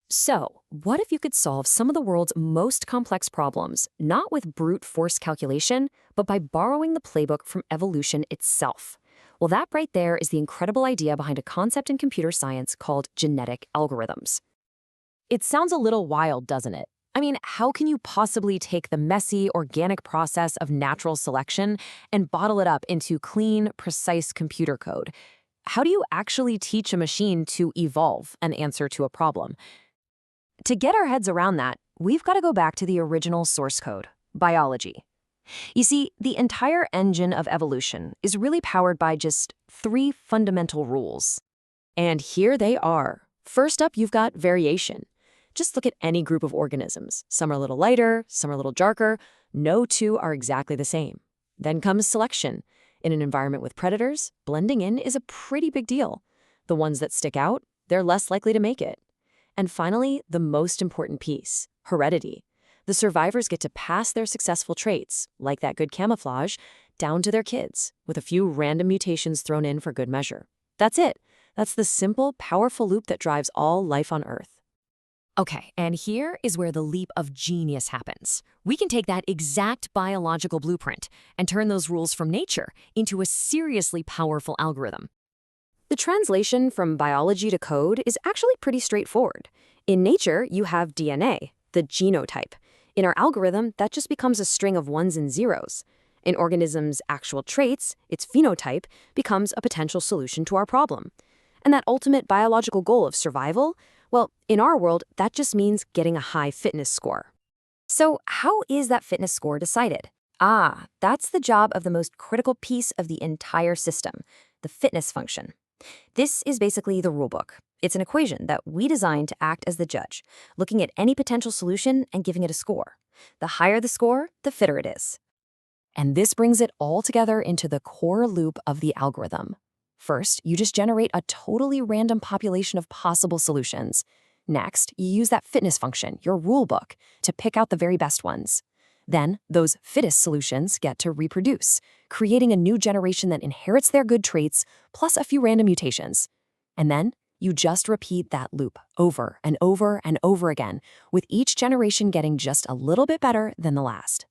So, what if you could solve some of the world's most complex problems, not with brute force calculation, but by borrowing the playbook from evolution itself? Well, that right there is the incredible idea behind a concept in computer science called genetic algorithms. It sounds a little wild, doesn't it? I mean, how can you possibly take the messy, organic process of natural selection and bottle it up into clean, precise computer code? How do you actually teach a machine to evolve an answer to a problem? To get our heads around that, we've got to go back to the original source code, biology. You see, the entire engine of evolution is really powered by just three fundamental rules. And here they are. First up, you've got variation. Just look at any group of organisms. Some are a little lighter, some are a little darker. No two are exactly the same. Then comes selection. In an environment with predators, blending in is a pretty big deal. The ones that stick out, they're less likely to make it. And finally, the most important piece, heredity. The survivors get to pass their successful traits, like that good camouflage, down to their kids, with a few random mutations thrown in for good measure. That's it. That's the simple, powerful loop that drives all life on Earth. Okay, and here is where the leap of genius happens. We can take that exact biological blueprint and turn those rules from nature into a seriously powerful algorithm. The translation from biology to code is actually pretty straightforward. In nature, you have DNA, the genotype. In our algorithm, that just becomes a string of ones and zeros. In organisms' actual traits, its phenotype becomes a potential solution to our problem. And that ultimate biological goal of survival, well, in our world, that just means getting a high fitness score. So how is that fitness score decided? That's the job of the most critical piece of the entire system, the fitness function. This is basically the rulebook. It's an equation that we designed to act as the judge, looking at any potential solution and giving it a score. The higher the score, the fitter it is. And this brings it all together into the core loop of the algorithm. First, you just generate a totally random population of possible solutions. Next, you use that fitness function, your rulebook, to pick out the very best ones. Then, those fittest solutions get to reproduce, creating a new generation that inherits their good traits, plus a few random mutations. And then, you just repeat that loop over and over and over again, with each generation getting just a little bit better than the last.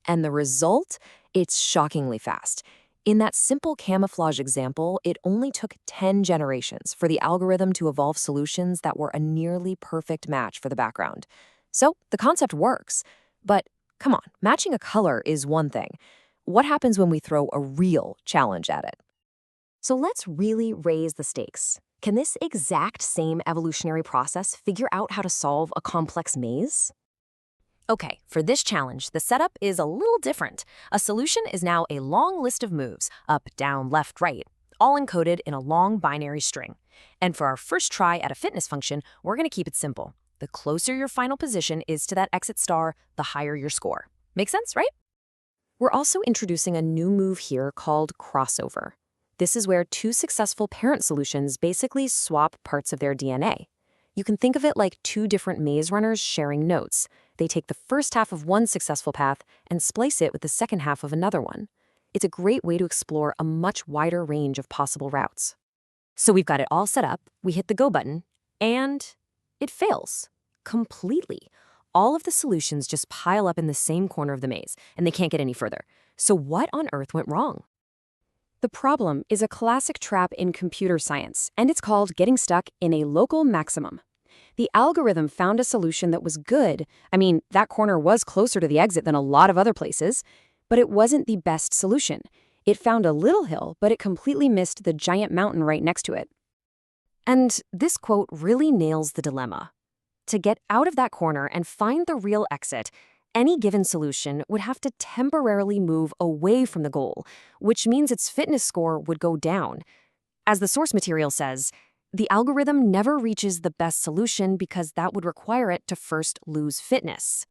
And the result? It's shockingly fast. In that simple camouflage example, it only took 10 generations for the algorithm to evolve solutions that were a nearly perfect match for the background. So, the concept works. But come on, matching a color is one thing. What happens when we throw a real challenge at it? So let's really raise the stakes. Can this exact same evolutionary process figure out how to solve a complex maze? Okay, for this challenge, the setup is a little different. A solution is now a long list of moves, up, down, left, right, all encoded in a long binary string. And for our first try at a fitness function, we're going to keep it simple. The closer your final position is to that exit star, the higher your score. Make sense, right? We're also introducing a new move here called crossover. This is where two successful parent solutions basically swap parts of their DNA. You can think of it like two different maze runners sharing notes. They take the first half of one successful path and splice it with the second half of another one. It's a great way to explore a much wider range of possible routes. So we've got it all set up, we hit the go button, and it fails. Completely. All of the solutions just pile up in the same corner of the maze, and they can't get any further. So what on earth went wrong? The problem is a classic trap in computer science, and it's called getting stuck in a local maximum. The algorithm found a solution that was good. I mean, that corner was closer to the exit than a lot of other places, but it wasn't the best solution. It found a little hill, but it completely missed the giant mountain right next to it. And this quote really nails the dilemma. To get out of that corner and find the real exit, any given solution would have to temporarily move away from the goal, which means its fitness score would go down. As the source material says, the algorithm never reaches the best solution because that would require it to first lose fitness.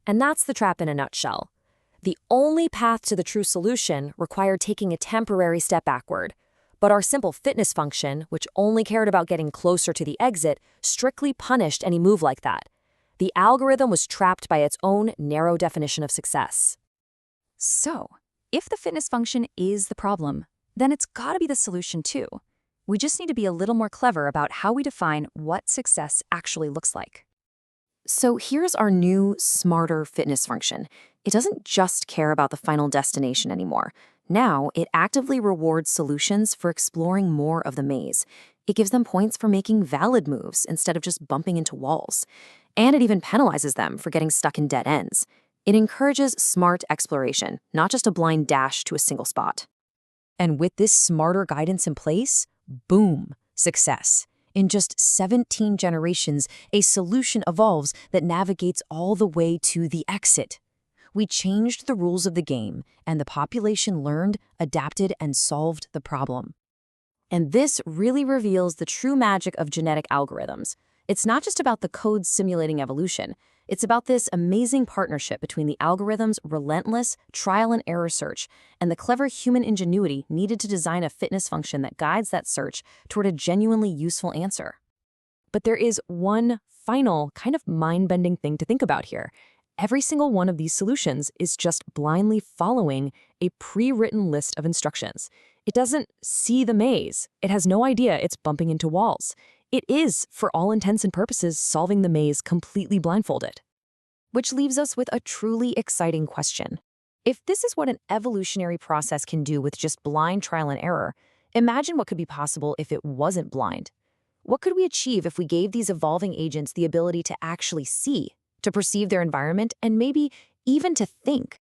And that's the trap in a nutshell. The only path to the true solution required taking a temporary step backward. But our simple fitness function, which only cared about getting closer to the exit, strictly punished any move like that. The algorithm was trapped by its own narrow definition of success. So, if the fitness function is the problem, then it's gotta be the solution too. We just need to be a little more clever about how we define what success actually looks like. So here's our new, smarter fitness function. It doesn't just care about the final destination anymore. Now, it actively rewards solutions for exploring more of the maze. It gives them points for making valid moves instead of just bumping into walls. And it even penalizes them for getting stuck in dead ends. It encourages smart exploration, not just a blind dash to a single spot. And with this smarter guidance in place, boom, success. In just 17 generations, a solution evolves that navigates all the way to the exit. We changed the rules of the game, and the population learned, adapted, and solved the problem. And this really reveals the true magic of genetic algorithms. It's not just about the code simulating evolution. It's about this amazing partnership between the algorithm's relentless trial-and-error search and the clever human ingenuity needed to design a fitness function that guides that search toward a genuinely useful answer. But there is one final, kind of mind-bending thing to think about here. Every single one of these solutions is just blindly following a pre-written list of instructions. It doesn't see the maze. It has no idea it's bumping into walls. It is, for all intents and purposes, solving the maze completely blindfolded. Which leaves us with a truly exciting question. If this is what an evolutionary process can do with just blind trial and error, imagine what could be possible if it wasn't blind. What could we achieve if we gave these evolving agents the ability to actually see, to perceive their environment, and maybe even to think?